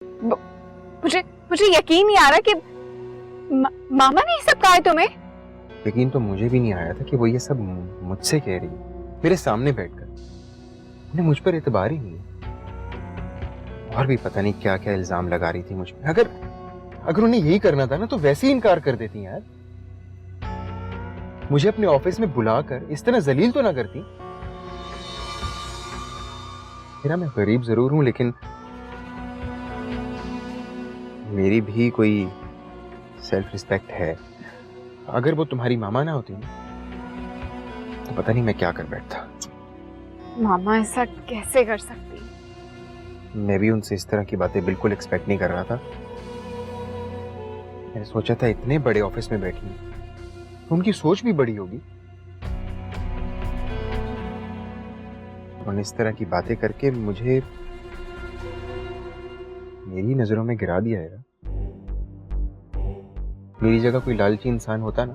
मुझे मुझे यकीन नहीं आ रहा कि मामा ने ये सब कहा है तुम्हें। यकीन तो मुझे भी नहीं आया था कि वो ये सब मुझसे कह रही है, मेरे सामने बैठकर। उन्हें मुझ पर एतबार ही नहीं है। और भी पता नहीं क्या क्या इल्जाम लगा रही थी मुझ पर। अगर उन्हें यही करना था ना तो वैसे ही इनकार कर देती यार। मुझे अपने ऑफिस में बुलाकर इस तरह जलील तो ना करती। मेरा मैं गरीब जरूर हूं, लेकिन मेरी भी कोई सेल्फ रिस्पेक्ट है। अगर वो तुम्हारी मामा ना होती ना तो पता नहीं मैं क्या कर बैठता। मामा ऐसा कैसे कर सकती? मैं भी उनसे इस तरह की बातें बिल्कुल एक्सपेक्ट नहीं कर रहा था। मैंने सोचा था इतने बड़े ऑफिस में बैठी हैं, उनकी सोच भी बड़ी होगी। उन्होंने इस तरह की बातें करके मुझे मेरी नजरों में गिरा दिया है। मेरी जगह कोई लालची इंसान होता ना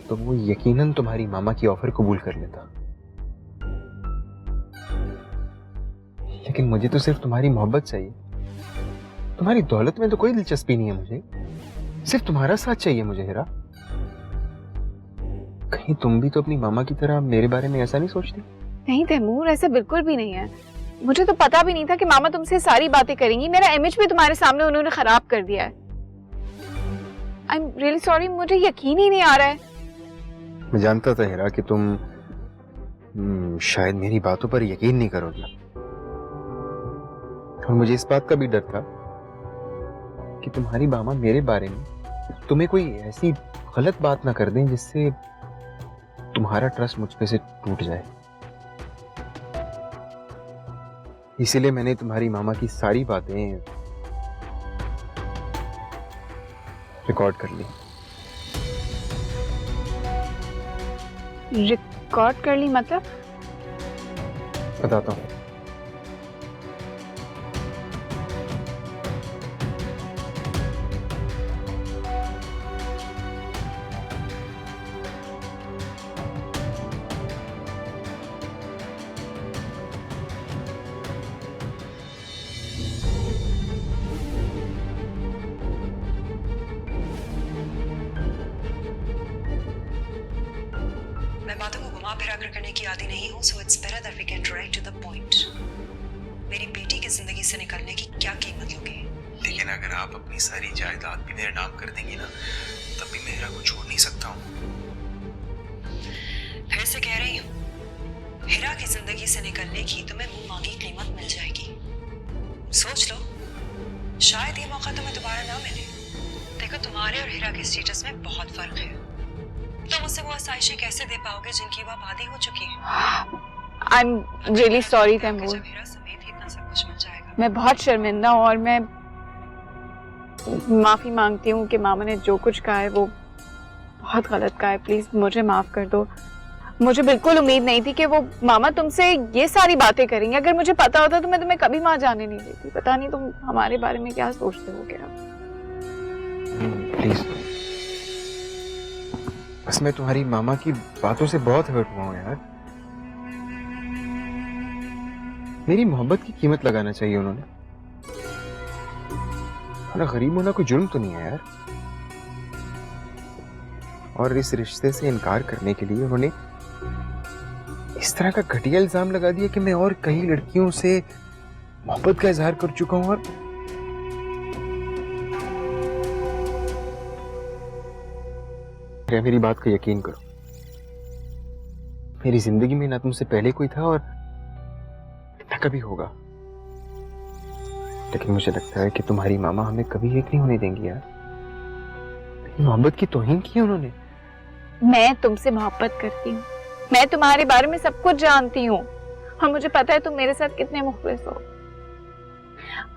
तो वो यकीनन तुम्हारी मामा की ऑफर कबूल कर लेता। लेकिन मुझे तो सिर्फ तुम्हारी मोहब्बत चाहिए। तुम्हारी दौलत में तो कोई दिलचस्पी नहीं है मुझे। सिर्फ तुम्हारा साथ चाहिए मुझे हीरा। कहीं तुम भी तो अपनी मामा की तरह मेरे बारे में ऐसा नहीं सोचती? नहीं तैमूर, ऐसा बिल्कुल भी नहीं है। मुझे तो पता भी नहीं था कि मामा तुमसे सारी बातें करेंगी। मेरा इमेज भी तुम्हारे सामने उन्होंने खराब कर दिया है। आई एम रियली सॉरी, मुझे यकीन ही नहीं आ रहा है। मैं जानता था हीरा कि तुम शायद मेरी बातों पर यकीन नहीं करोगी। और मुझे इस बात का भी डर था कि तुम्हारी मामा मेरे बारे में तुम्हें कोई ऐसी गलत बात ना कर दें जिससे तुम्हारा ट्रस्ट मुझ पे से टूट जाए। इसीलिए मैंने तुम्हारी मामा की सारी बातें रिकॉर्ड कर ली। रिकॉर्ड कर ली मतलब? बताता हूँ। मैं बातों को घुमा फिरा कर करने की आदी नहीं हूँ, so it's better that we get right to the point. मेरी बेटी की जिंदगी से निकलने की क्या कीमत लोगे? लेकिन अगर आप अपनी सारी जायदाद भी मेरे नाम कर देंगी ना, तब भी मैं हीरा को छोड़ नहीं सकता हूँ। फिर से कह रही हूँ, हीरा की जिंदगी से निकलने की तुम्हें मुंह मांगी कीमत मिल जाएगी। सोच लो, शायद ये मौका तुम्हें दोबारा ना मिले। देखो, तुम्हारे और हीरा के स्टेटस में बहुत फर्क है। तुम उससे वो आसाइशें कैसे दे पाओगे जिनकी वो आबादी हो चुकी है? I am really sorry Taimur. जब हीरा समेत ही इतना सब कुछ मिल जाएगा। मैं बहुत शर्मिंदा हूँ और मैं माफी मांगती हूँ कि मामा ने जो कुछ कहा है वो बहुत गलत कहा है। प्लीज मुझे माफ कर दो। मुझे बिल्कुल उम्मीद नहीं थी कि वो मामा तुमसे ये सारी बातें करेंगे। अगर मुझे पता होता तो मैं तुम्हें कभी वहां जाने नहीं देती। पता नहीं तुम हमारे बारे में क्या सोचते हो क्या? प्लीज, बस मैं तुम्हारी मामा की बातों से बहुत हर्ट हुआ हूं यार। मेरी मोहब्बत की कीमत लगाना चाहिए उन्होंने। और गरीब होना कोई जुर्म तो नहीं है यार। और इस रिश्ते से इनकार करने के लिए उन्होंने इस तरह का घटिया इल्जाम लगा दिया कि मैं और कई लड़कियों से मोहब्बत का इजहार कर चुका हूं। और मेरी बात का यकीन करो, मेरी जिंदगी में ना तुमसे पहले कोई था और ना कभी होगा। लेकिन मुझे लगता है कि तुम्हारी मामा हमें कभी एक नहीं होने देंगी यार। मोहब्बत की तौहीन की है उन्होंने। मैं तुमसे मोहब्बत करती हूँ। मैं तुम्हारे बारे में सब कुछ जानती हूँ और मुझे पता है तुम मेरे साथ कितने मुखलिस हो।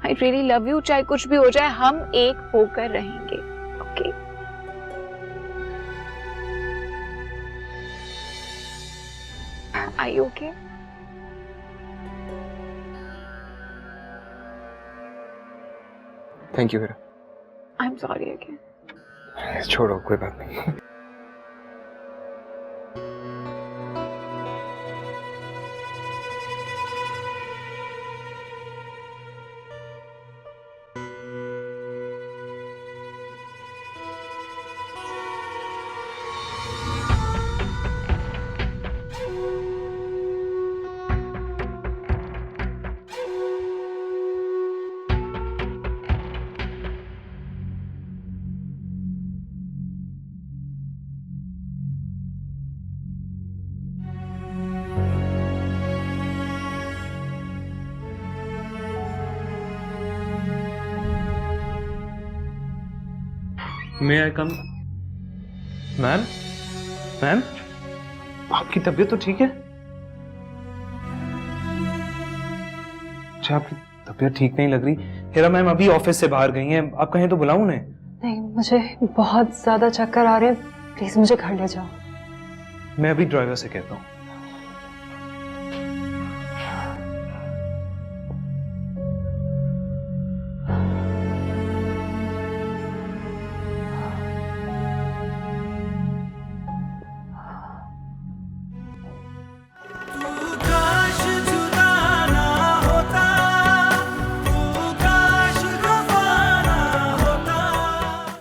I really love you. चाहे कुछ भी हो जाए, हम एक होकर रहेंगे। Okay? Are you okay? Thank you Heera. I'm sorry again. छोड़ो, कोई बात नहीं। मे आई कम? मैम, मैम, आपकी तबीयत तो ठीक है? अच्छा, आपकी तबीयत ठीक नहीं लग रही। हीरा मैम अभी ऑफिस से बाहर गई हैं, आप कहें तो बुलाऊं उन्हें? नहीं, मुझे बहुत ज्यादा चक्कर आ रहे हैं, प्लीज मुझे घर ले जाओ। मैं अभी ड्राइवर से कहता हूँ।